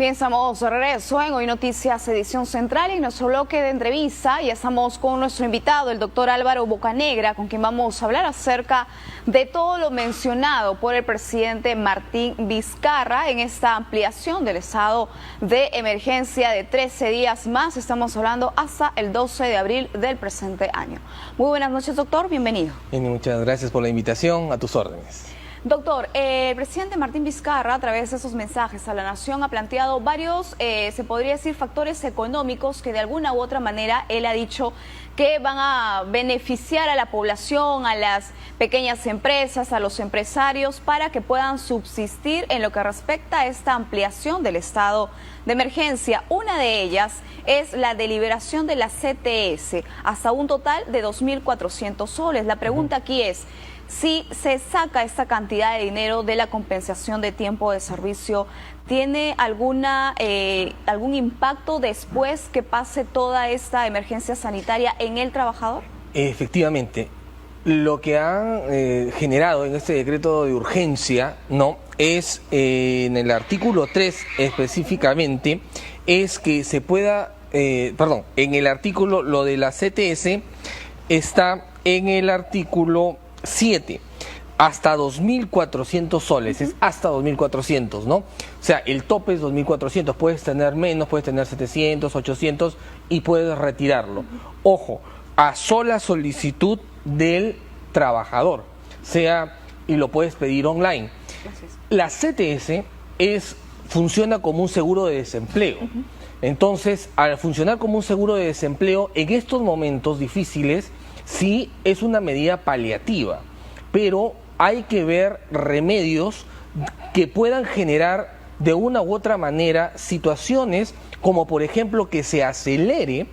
Bien, estamos de regreso en Hoy Noticias, edición central, y en nuestro bloque de entrevista ya estamos con nuestro invitado, el doctor Álvaro Bocanegra, con quien vamos a hablar acerca de todo lo mencionado por el presidente Martín Vizcarra en esta ampliación del estado de emergencia de 13 días más. Estamos hablando hasta el 12 de abril del presente año. Muy buenas noches, doctor, bienvenido. Muchas gracias por la invitación, a tus órdenes. Doctor, el presidente Martín Vizcarra, a través de esos mensajes a la nación, ha planteado varios, se podría decir, factores económicos que de alguna u otra manera él ha dicho que van a beneficiar a la población, a las pequeñas empresas, a los empresarios, para que puedan subsistir en lo que respecta a esta ampliación del estado de emergencia. Una de ellas es la deliberación de la CTS, hasta un total de 2.400 soles. La pregunta aquí es: si se saca esta cantidad de dinero de la compensación de tiempo de servicio, ¿tiene algún impacto después que pase toda esta emergencia sanitaria en el trabajador? Efectivamente, lo que han generado en este decreto de urgencia, es en el artículo 3 específicamente, es que se pueda, en el artículo, lo de la CTS está en el artículo 7, hasta 2.400 soles, es hasta 2.400, ¿no? O sea, el tope es 2.400, puedes tener menos, puedes tener 700, 800 y puedes retirarlo. Ojo, a sola solicitud del trabajador, y lo puedes pedir online. La CTS funciona como un seguro de desempleo. Entonces, al funcionar como un seguro de desempleo, en estos momentos difíciles, sí es una medida paliativa, pero hay que ver remedios que puedan generar de una u otra manera situaciones como, por ejemplo, que se acelere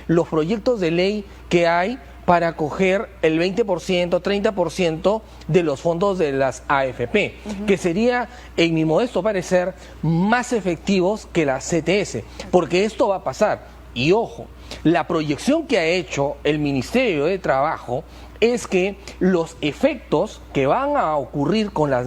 los proyectos de ley que hay para coger el 20%, 30% de los fondos de las AFP, que sería, en mi modesto parecer, más efectivos que la CTS, porque esto va a pasar. Y ojo, la proyección que ha hecho el Ministerio de Trabajo es que los efectos que van a ocurrir con las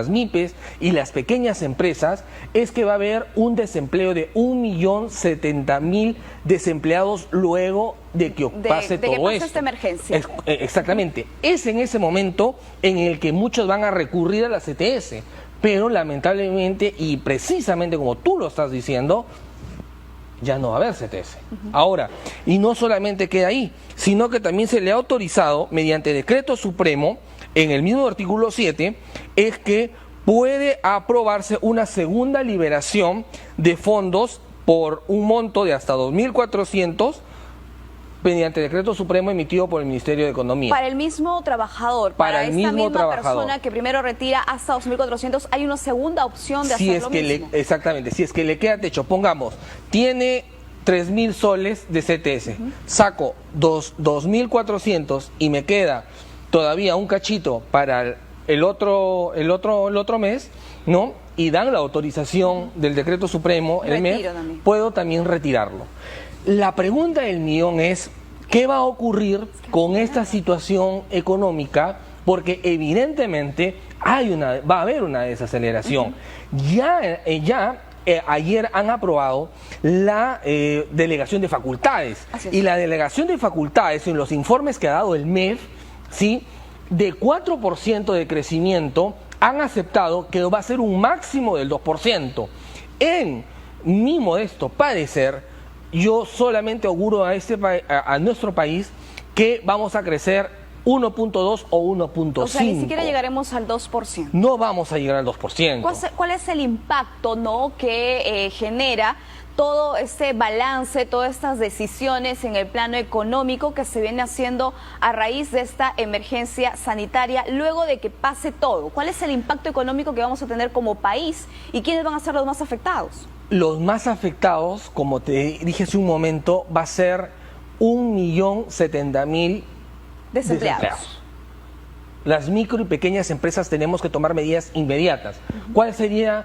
MIPES y las pequeñas empresas es que va a haber un desempleo de 1.070.000 desempleados luego de que pase todo esto. Esta emergencia. Exactamente. Es en ese momento en el que muchos van a recurrir a la CTS, pero lamentablemente, y precisamente como tú lo estás diciendo, ya no va a haber CTS. Ahora, y no solamente queda ahí, sino que también se le ha autorizado, mediante decreto supremo, en el mismo artículo 7, es que puede aprobarse una segunda liberación de fondos por un monto de hasta 2.400, mediante decreto supremo emitido por el Ministerio de Economía. Para el mismo trabajador, para esta misma persona que primero retira hasta 2.400, ¿hay una segunda opción de hacer lo mismo? Exactamente, si es que le queda techo, pongamos, tiene 3.000 soles de CTS, saco 2.400 y me queda todavía un cachito para el otro mes, ¿no? Y dan la autorización del decreto supremo el mes, puedo también retirarlo. La pregunta del millón es: ¿qué va a ocurrir con esta situación económica? Porque evidentemente va a haber una desaceleración. Ayer han aprobado la delegación de facultades. Y la delegación de facultades, en los informes que ha dado el MEF, ¿sí?, de 4% de crecimiento, han aceptado que va a ser un máximo del 2%. En mi modesto parecer, yo solamente auguro a nuestro país que vamos a crecer 1.2 o 1.5. O sea, ni siquiera llegaremos al 2%. No vamos a llegar al 2%. ¿Cuál es el impacto, que genera todo este balance, todas estas decisiones en el plano económico que se viene haciendo a raíz de esta emergencia sanitaria luego de que pase todo? ¿Cuál es el impacto económico que vamos a tener como país y quiénes van a ser los más afectados? Los más afectados, como te dije hace un momento, va a ser 1.070.000 desempleados. Las micro y pequeñas empresas tenemos que tomar medidas inmediatas. ¿Cuáles serían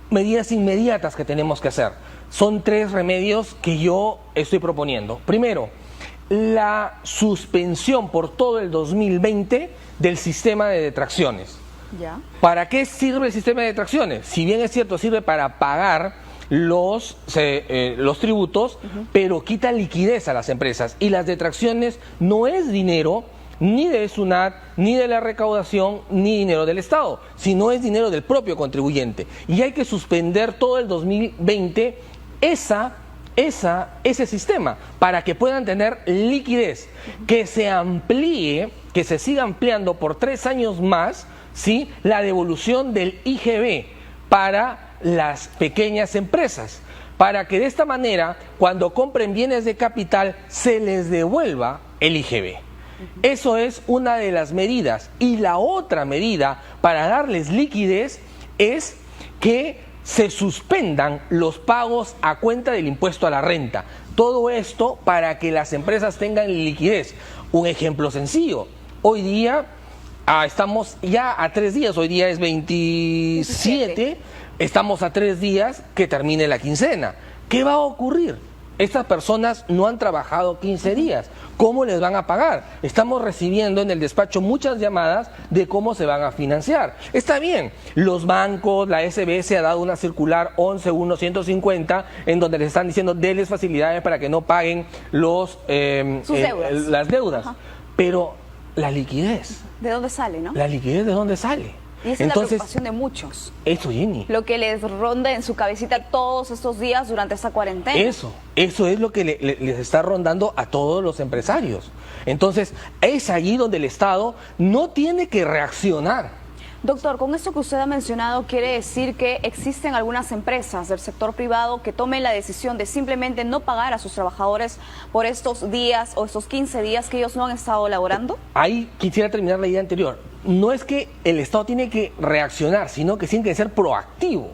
medidas inmediatas que tenemos que hacer? Son 3 remedios que yo estoy proponiendo. Primero, la suspensión por todo el 2020 del sistema de detracciones. Ya. ¿Para qué sirve el sistema de detracciones? Si bien es cierto, sirve para pagar los tributos, pero quita liquidez a las empresas. Y las detracciones no es dinero ni de SUNAT, ni de la recaudación, ni dinero del Estado, sino es dinero del propio contribuyente. Y hay que suspender todo el 2020 ese sistema para que puedan tener liquidez, que se amplíe, que se siga ampliando por 3 años más, ¿sí?, la devolución del IGB para las pequeñas empresas, para que de esta manera, cuando compren bienes de capital, se les devuelva el IGB. Eso es una de las medidas. Y la otra medida para darles liquidez es que se suspendan los pagos a cuenta del impuesto a la renta. Todo esto para que las empresas tengan liquidez. Un ejemplo sencillo. Hoy día estamos ya a 3 días, hoy día es 27, estamos a 3 días que termine la quincena. ¿Qué va a ocurrir? Estas personas no han trabajado 15 días. ¿Cómo les van a pagar? Estamos recibiendo en el despacho muchas llamadas de cómo se van a financiar. Está bien, los bancos, la SBS ha dado una circular 11.150 en donde les están diciendo denles facilidades para que no paguen las deudas. Ajá. Pero la liquidez. ¿De dónde sale, no? ¿La liquidez de dónde sale? Y esa es la preocupación de muchos. Eso, Jenny. Lo que les ronda en su cabecita todos estos días durante esta cuarentena. Eso es lo que les está rondando a todos los empresarios. Entonces, es allí donde el Estado no tiene que reaccionar. Doctor, con esto que usted ha mencionado, ¿quiere decir que existen algunas empresas del sector privado que tomen la decisión de simplemente no pagar a sus trabajadores por estos días o estos 15 días que ellos no han estado laborando? Ahí quisiera terminar la idea anterior. No es que el Estado tiene que reaccionar, sino que tiene que ser proactivo.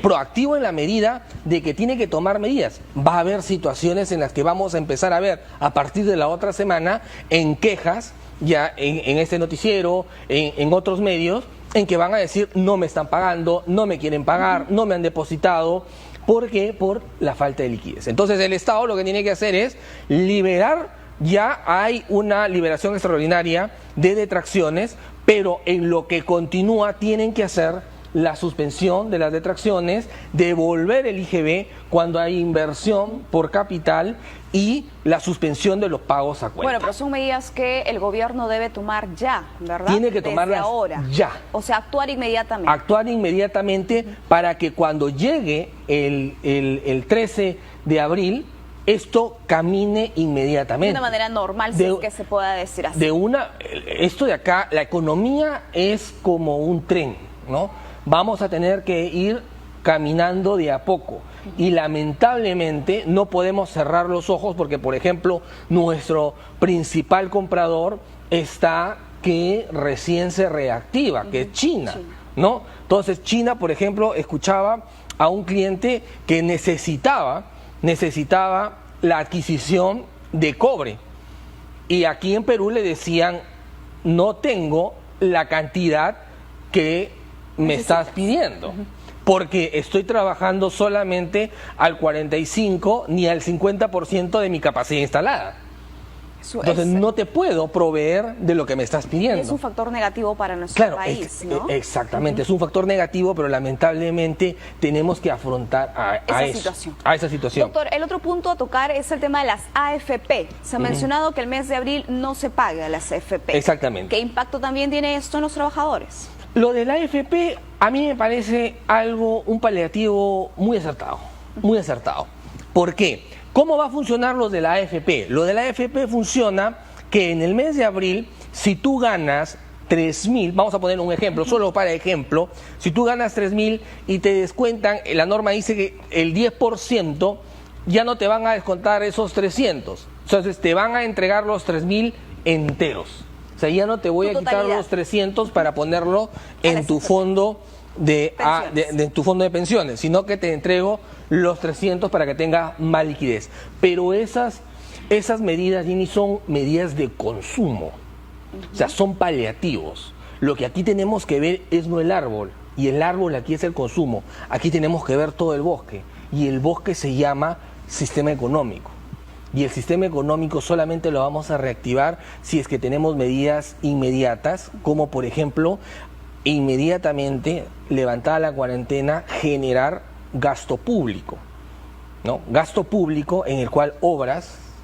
Proactivo en la medida de que tiene que tomar medidas. Va a haber situaciones en las que vamos a empezar a ver a partir de la otra semana en quejas, ya en este noticiero, en otros medios, en que van a decir no me están pagando, no me quieren pagar, no me han depositado. ¿Por qué? Por la falta de liquidez. Entonces el Estado lo que tiene que hacer es liberar. Ya hay una liberación extraordinaria de detracciones, pero en lo que continúa tienen que hacer la suspensión de las detracciones, devolver el IGB cuando hay inversión por capital y la suspensión de los pagos a cuenta. Bueno, pero son medidas que el gobierno debe tomar ya, ¿verdad? Tiene que tomarlas desde ahora. Ya. O sea, actuar inmediatamente. Actuar inmediatamente para que cuando llegue el 13 de abril, esto camine inmediatamente. De una manera normal, si es que se pueda decir así. Esto de acá, la economía es como un tren, ¿no? Vamos a tener que ir caminando de a poco. Y lamentablemente no podemos cerrar los ojos porque, por ejemplo, nuestro principal comprador está que recién se reactiva, que es China, ¿no? Entonces, China, por ejemplo, escuchaba a un cliente que necesitaba la adquisición de cobre. Y aquí en Perú le decían, no tengo la cantidad que me estás pidiendo, porque estoy trabajando solamente al 45 ni al 50% de mi capacidad instalada. Entonces no te puedo proveer de lo que me estás pidiendo. Es un factor negativo para nuestro país, ¿no? Exactamente, es un factor negativo, pero lamentablemente tenemos que afrontar a esa situación. Doctor, el otro punto a tocar es el tema de las AFP. Se ha mencionado que el mes de abril no se paga a las AFP. Exactamente. ¿Qué impacto también tiene esto en los trabajadores? Lo de la AFP a mí me parece un paliativo muy acertado, muy acertado. ¿Por qué? ¿Cómo va a funcionar lo de la AFP? Lo de la AFP funciona que en el mes de abril, si tú ganas 3.000, vamos a poner un ejemplo, solo para ejemplo, si tú ganas 3.000 y te descuentan, la norma dice que el 10% ya no te van a descontar esos 300, entonces te van a entregar los 3.000 enteros. O sea, ya no te voy a quitar los 300 para ponerlo en tu fondo de tu fondo de pensiones, sino que te entrego los 300 para que tenga más liquidez. Pero esas medidas, Jenny, son medidas de consumo. O sea, son paliativos. Lo que aquí tenemos que ver es no el árbol, y el árbol aquí es el consumo. Aquí tenemos que ver todo el bosque, y el bosque se llama sistema económico. Y el sistema económico solamente lo vamos a reactivar si es que tenemos medidas inmediatas, como por ejemplo inmediatamente, levantada la cuarentena, generar gasto público, ¿no? Gasto público en el cual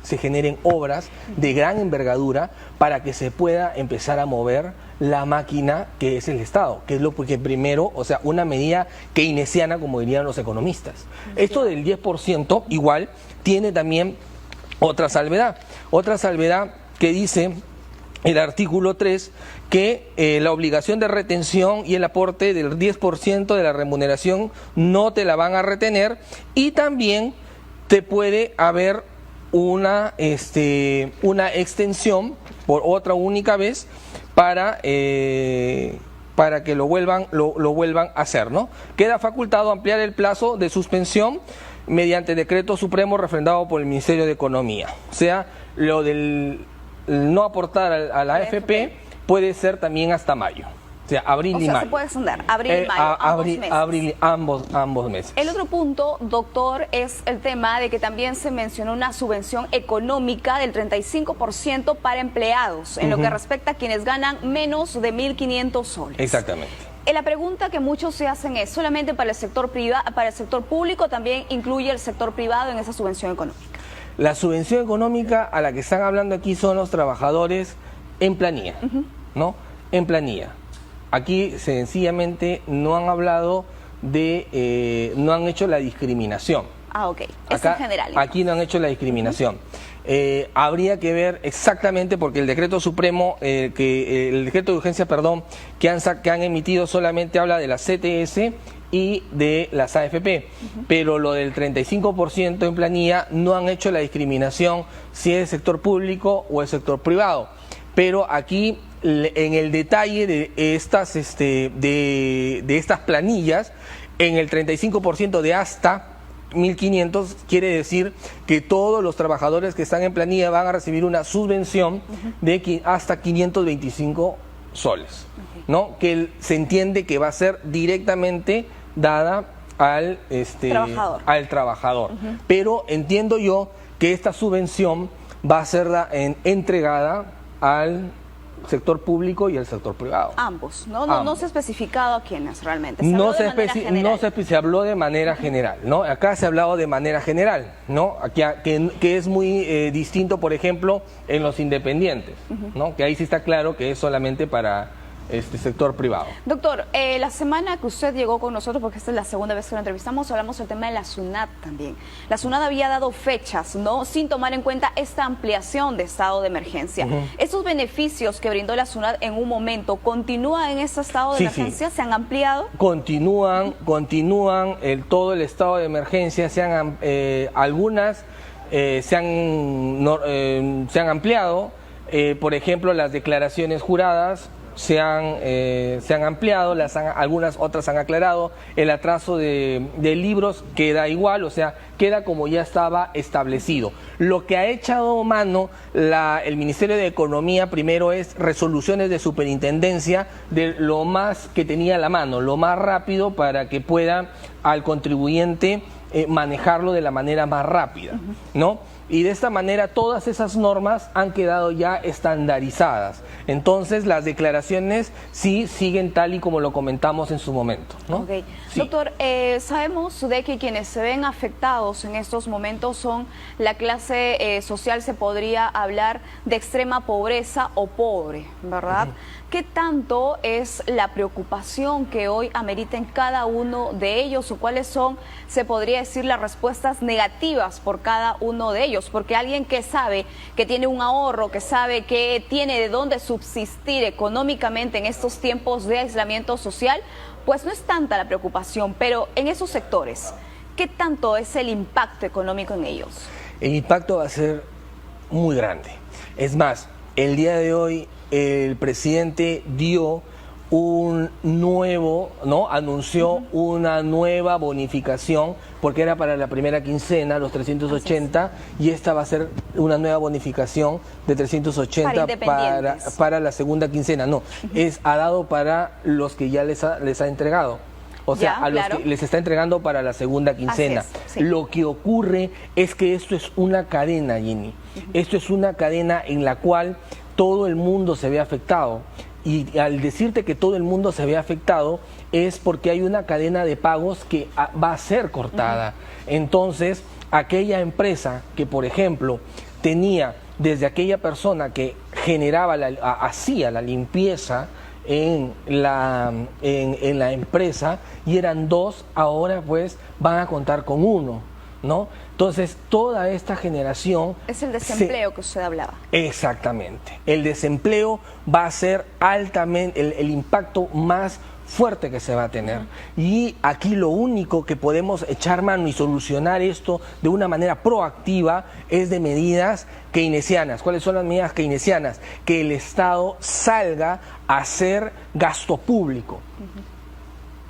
se generen obras de gran envergadura para que se pueda empezar a mover la máquina que es el Estado, que es lo que primero, o sea, una medida keynesiana, como dirían los economistas. Esto del 10% igual tiene también otra salvedad que dice el artículo 3, que la obligación de retención y el aporte del 10% de la remuneración no te la van a retener, y también te puede haber una extensión por otra única vez para que lo vuelvan a hacer, ¿no? Queda facultado ampliar el plazo de suspensión mediante decreto supremo refrendado por el Ministerio de Economía. O sea, lo del no aportar a la AFP puede ser también hasta mayo. O sea, abril y mayo. Se puede extender, abril y mayo, ambos meses. El otro punto, doctor, es el tema de que también se mencionó una subvención económica del 35% para empleados, en lo que respecta a quienes ganan menos de 1.500 soles. Exactamente. La pregunta que muchos se hacen es, ¿solamente para el sector privado, para el sector público, también incluye el sector privado en esa subvención económica? La subvención económica a la que están hablando aquí son los trabajadores en planilla, ¿no? En planilla. Aquí sencillamente no han hablado no han hecho la discriminación. Ah, ok. Es en general. Entonces. Aquí no han hecho la discriminación. Habría que ver exactamente, porque el decreto supremo, el decreto de urgencia, que han emitido solamente habla de la CTS y de las AFP, pero lo del 35% en planilla no han hecho la discriminación si es el sector público o el sector privado. Pero aquí, en el detalle de estas planillas, en el 35% de hasta 1.500 quiere decir que todos los trabajadores que están en planilla van a recibir una subvención de hasta 525 soles, ¿no? Que se entiende que va a ser directamente dada al trabajador. Pero entiendo yo que esta subvención va a ser entregada al sector público y al sector privado. Ambos, ¿no? No se ha especificado a quiénes realmente. Se habló de manera general, ¿no? Acá se ha hablado de manera general, ¿no? Aquí, que es muy distinto, por ejemplo, en los independientes, ¿no? Que ahí sí está claro que es solamente para sector privado. Doctor, la semana que usted llegó con nosotros, porque esta es la segunda vez que lo entrevistamos, hablamos del tema de la SUNAT también. La SUNAT había dado fechas, ¿no? Sin tomar en cuenta esta ampliación de estado de emergencia. ¿Esos beneficios que brindó la SUNAT en un momento continúan en ese estado de emergencia? ¿Se han ampliado? Continúan todo el estado de emergencia, algunas se han ampliado, por ejemplo, las declaraciones juradas se han ampliado, algunas otras han aclarado, el atraso de libros queda igual, o sea, queda como ya estaba establecido. Lo que ha echado mano el Ministerio de Economía primero es resoluciones de superintendencia de lo más que tenía a la mano, lo más rápido para que pueda al contribuyente manejarlo de la manera más rápida, ¿no? Y de esta manera todas esas normas han quedado ya estandarizadas. Entonces las declaraciones sí siguen tal y como lo comentamos en su momento, ¿no? Okay. Sí. Doctor, sabemos de que quienes se ven afectados en estos momentos son la clase social, se podría hablar de extrema pobreza o pobre, ¿verdad? ¿Qué tanto es la preocupación que hoy ameriten cada uno de ellos o cuáles son, se podría decir, las respuestas negativas por cada uno de ellos? Porque alguien que sabe que tiene un ahorro, que sabe que tiene de dónde subsistir económicamente en estos tiempos de aislamiento social, pues no es tanta la preocupación, pero en esos sectores, ¿qué tanto es el impacto económico en ellos? El impacto va a ser muy grande. Es más, el día de hoy el presidente dio anunció una nueva bonificación, porque era para la primera quincena, los 380, y esta va a ser una nueva bonificación de 380 para la segunda quincena. No, ha dado para los que ya les ha entregado. O sea, los que les está entregando para la segunda quincena. Lo que ocurre es que esto es una cadena, Jenny. Esto es una cadena en la cual todo el mundo se ve afectado. y al decirte que todo el mundo se ve afectado, es porque hay una cadena de pagos que va a ser cortada. Entonces, aquella empresa que, por ejemplo, tenía desde aquella persona que generaba, hacía la limpieza en la empresa, y eran 2, ahora pues van a contar con 1, ¿no? Entonces, toda esta generación... Es el desempleo que usted hablaba. Exactamente. El desempleo va a ser altamente, el impacto más fuerte que se va a tener. Y aquí lo único que podemos echar mano y solucionar esto de una manera proactiva es de medidas keynesianas. ¿Cuáles son las medidas keynesianas? Que el Estado salga a hacer gasto público.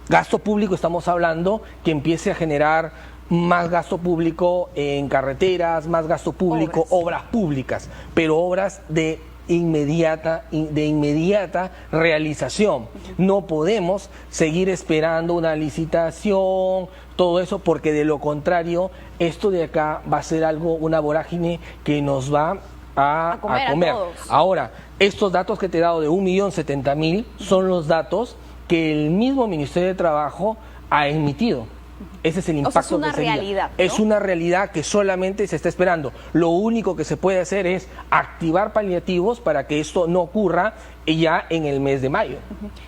Gasto público, estamos hablando que empiece a generar más gasto público en carreteras, más gasto público, obras públicas, pero obras de inmediata realización. No podemos seguir esperando una licitación, todo eso, porque de lo contrario, esto de acá va a ser algo, una vorágine que nos va a comer. Ahora, estos datos que te he dado de 1.070.000 son los datos que el mismo Ministerio de Trabajo ha emitido. Ese es el impacto. O sea, es una realidad, ¿no? Es una realidad que solamente se está esperando. Lo único que se puede hacer es activar paliativos para que esto no ocurra ya en el mes de mayo.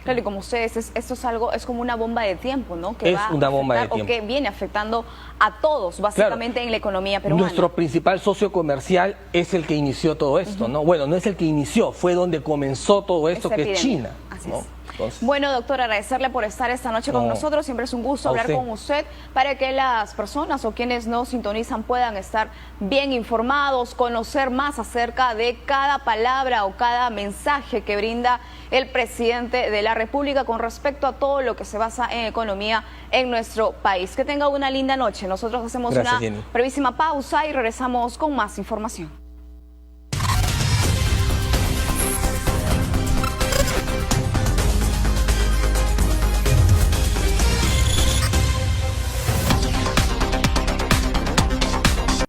Claro, y como ustedes, esto es algo, es como una bomba de tiempo, ¿no? Que es una bomba de tiempo. O que viene afectando a todos, básicamente, claro, en la economía peruana. Nuestro principal socio comercial es el que inició todo esto, ¿no? Bueno, no es el que inició, fue donde comenzó todo esto, que es China. Así es. Entonces, bueno, doctor, agradecerle por estar esta noche con nosotros. Siempre es un gusto hablar con usted para que las personas o quienes nos sintonizan puedan estar bien informados, conocer más acerca de cada palabra o cada mensaje que brinda el presidente de la República con respecto a todo lo que se basa en economía en nuestro país. Que tenga una linda noche. Nosotros hacemos una brevísima pausa y regresamos con más información.